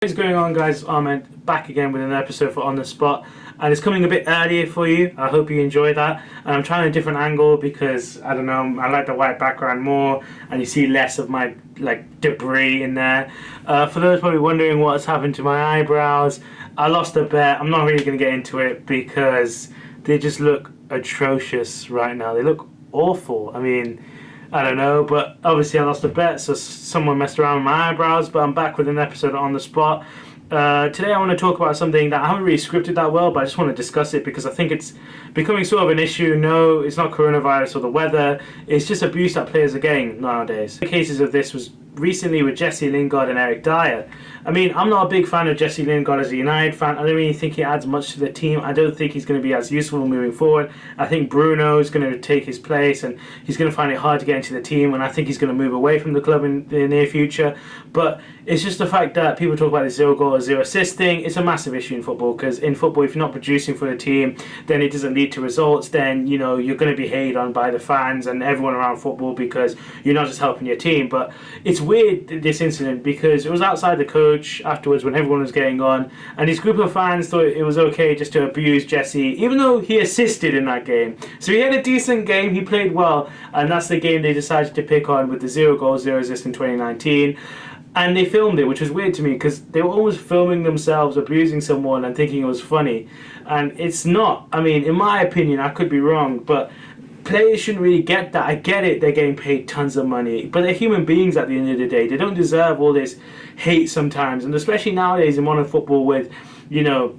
What's going on, guys? I'm back again with an episode for On The Spot, and it's coming a bit earlier for you. I hope you enjoy that. And I'm trying a different angle because, I don't know, I like the white background more and you see less of my debris in there. For those probably wondering what's happened to my eyebrows, I lost a bet. I'm not really going to get into it because they just look atrocious right now. They look awful. I mean, I don't know, but obviously I lost a bet, so someone messed around with my eyebrows, but I'm back with an episode On The Spot. Today I want to talk about something that I haven't really scripted that well, but I just want to discuss it because I think it's becoming sort of an issue. No, it's not coronavirus or the weather, it's just abuse that players are getting nowadays. The cases of this was recently with Jesse Lingard and Eric Dier. I mean, I'm not a big fan of Jesse Lingard as a United fan. I don't really think he adds much to the team. I don't think he's going to be as useful moving forward. I think Bruno is going to take his place and he's going to find it hard to get into the team, and I think he's going to move away from the club in the near future. But it's just the fact that people talk about the 0 goal or 0 assist thing. It's a massive issue in football, because in football, if you're not producing for the team, then it doesn't lead to results. Then, you know, you're going to be hated on by the fans and everyone around football because you're not just helping your team. But it's weird, this incident, because it was outside the coach afterwards when everyone was getting on, and this group of fans thought it was okay just to abuse Jesse, even though he assisted in that game. So he had a decent game, he played well, and that's the game they decided to pick on with the 0 goal, 0 assist in 2019. And they filmed it, which was weird to me because they were always filming themselves abusing someone and thinking it was funny. And it's not. I mean, in my opinion, I could be wrong, but players shouldn't really get that. I get it, they're getting paid tons of money, but they're human beings at the end of the day. They don't deserve all this hate sometimes, and especially nowadays in modern football with, you know,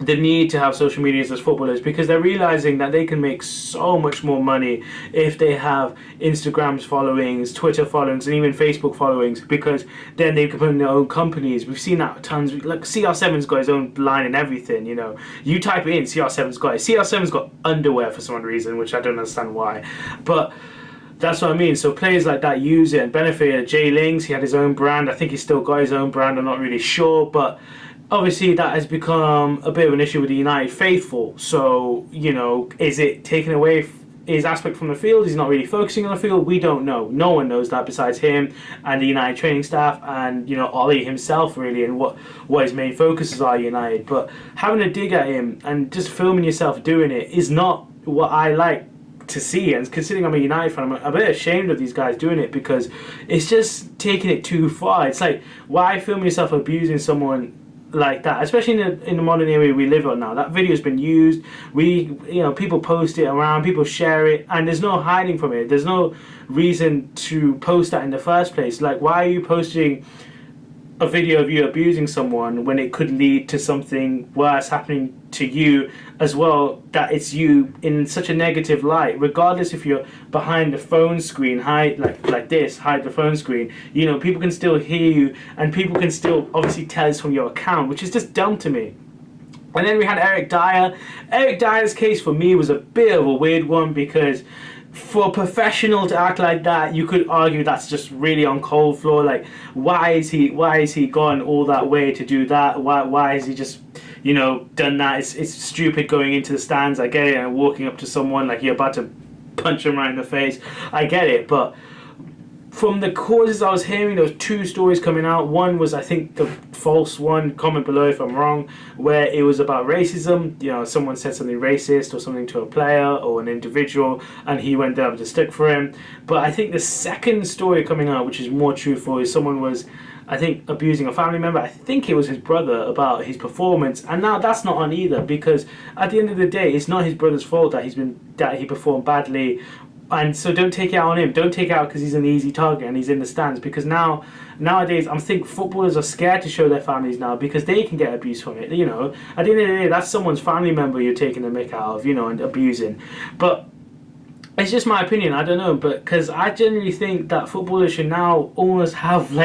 the need to have social medias as footballers, because they're realizing that they can make so much more money if they have Instagram's followings, Twitter followings, and even Facebook followings, because then they can put in their own companies. We've seen that tons. Like CR7's got his own line and everything, you know. You type it in, CR7's got it. CR7's got underwear for some reason, which I don't understand why. But that's what I mean. So players like that use it and benefit. Jay Lings, he had his own brand. I think he's still got his own brand. I'm not really sure, but obviously that has become a bit of an issue with the United faithful. So, you know, is it taking away his aspect from the field? He's not really focusing on the field. We don't know. No one knows that besides him and the United training staff and, you know, Ollie himself, really, and what his main focuses are United. But having a dig at him and just filming yourself doing it is not what I like to see. And considering I'm a United fan, I'm a bit ashamed of these guys doing it, because it's just taking it too far. It's like, why film yourself abusing someone like that, especially in the modern era we live on now? That video's been used. People post it around, people share it, and there's no hiding from it. There's no reason to post that in the first place. Like, why are you posting a video of you abusing someone when it could lead to something worse happening to you as well, that it's you in such a negative light? Regardless if you're behind the phone screen, hide the phone screen, you know, people can still hear you and people can still obviously tell it's from your account, which is just dumb to me. And then we had Eric Dier. Eric Dier's case for me was a bit of a weird one, because for a professional to act like that, you could argue that's just really on cold floor. Like, why is he gone all that way to do that? Why is he just, you know, done that? It's stupid going into the stands, I get it, and walking up to someone like you're about to punch him right in the face, I get it. But from the causes I was hearing, there was two stories coming out. One was, I think, the false one, comment below if I'm wrong, where it was about racism. You know, someone said something racist or something to a player or an individual, and he went down to stick for him. But I think the second story coming out, which is more truthful, is someone was, I think, abusing a family member. I think it was his brother, about his performance. And now that's not on either, because at the end of the day, it's not his brother's fault that he performed badly. And so don't take it out on him. Don't take it out because he's an easy target and he's in the stands. Because nowadays, I think footballers are scared to show their families now, because they can get abuse from it. You know, at the end of the day, that's someone's family member you're taking the mick out of, you know, and abusing. But it's just my opinion. I don't know, but because I generally think that footballers should now almost have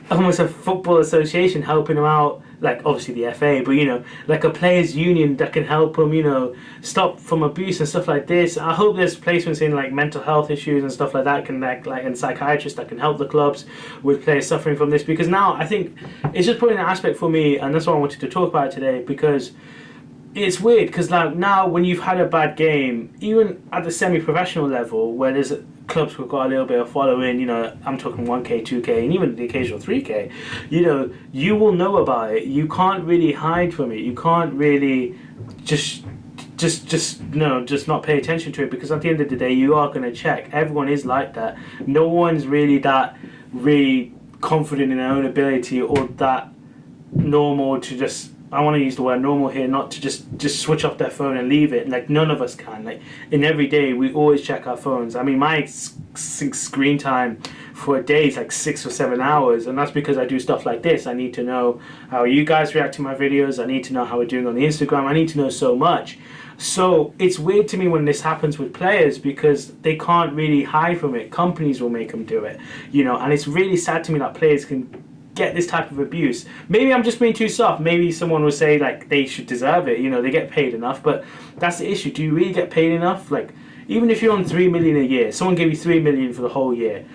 almost a football association helping them out, like obviously the FA, but, you know, like a players union that can help them, you know, stop from abuse and stuff like this. I hope there's placements in like mental health issues and stuff like that, and psychiatrists that can help the clubs with players suffering from this, because now I think it's just putting an aspect for me, and that's why I wanted to talk about it today, because it's weird, because like now when you've had a bad game, even at the semi-professional level where there's clubs who've got a little bit of following, you know, I'm talking 1K, 2K, and even the occasional 3K, you know, you will know about it. You can't really hide from it. You can't really just not pay attention to it, because at the end of the day, you are going to check. Everyone is like that. No one's really confident in their own ability, or that normal to just, I want to use the word normal here, not to just switch off their phone and leave it. Like, none of us can. Like, in every day, we always check our phones. I mean, my screen time for a day is like 6 or 7 hours, and that's because I do stuff like this. I need to know how you guys react to my videos. I need to know how we're doing on the Instagram. I need to know so much. So it's weird to me when this happens with players, because they can't really hide from it. Companies will make them do it, you know, and it's really sad to me that players can get this type of abuse. Maybe I'm just being too soft. Maybe someone will say like they should deserve it, you know, they get paid enough, but that's the issue. Do you really get paid enough? Like, even if you're on 3 million a year, someone gave you 3 million for the whole year,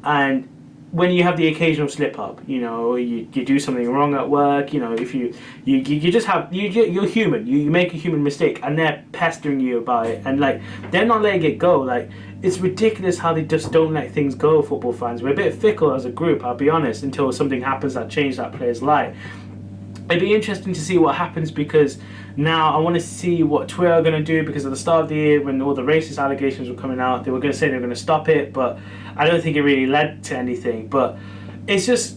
and when you have the occasional slip up, you know, you do something wrong at work, you know, if you just have, you're human, you make a human mistake, and they're pestering you about it, and like, they're not letting it go. Like, it's ridiculous how they just don't let things go, football fans. We're a bit fickle as a group, I'll be honest, until something happens that changes that player's life. It'd be interesting to see what happens, because now I want to see what Twitter are going to do, because at the start of the year, when all the racist allegations were coming out, they were going to say they were going to stop it, but I don't think it really led to anything. But it's just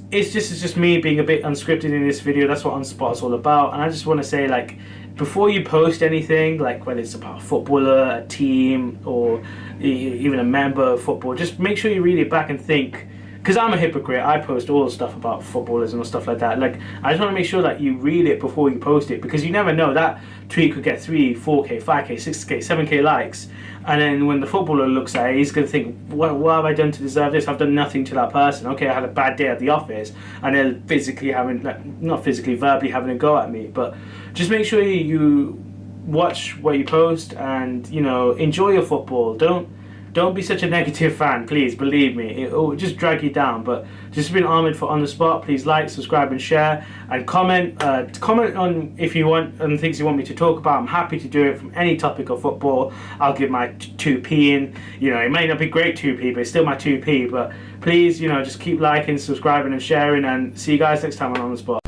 me being a bit unscripted in this video. That's what Unspot's all about. And I just want to say, like, before you post anything, like whether it's about a footballer, a team, or even a member of football, just make sure you read it back and think. Because I'm a hypocrite, I post all the stuff about footballers and stuff like that. Like, I just want to make sure that you read it before you post it, because you never know, that tweet could get 3, 4K, 5K, 6K, 7K likes, and then when the footballer looks at it, he's going to think, what have I done to deserve this? I've done nothing to that person. Okay, I had a bad day at the office, and they're physically having, like, not physically, verbally having a go at me. But just make sure you watch what you post, and, you know, enjoy your football. Don't be such a negative fan, please. Believe me, it will just drag you down. But just been Ahmed for On The Spot. Please like, subscribe, and share, and comment. Comment on if you want, on things you want me to talk about. I'm happy to do it from any topic of football. I'll give my 2p in. You know, it may not be great 2p, but it's still my 2p. But please, you know, just keep liking, subscribing, and sharing. And see you guys next time on The Spot.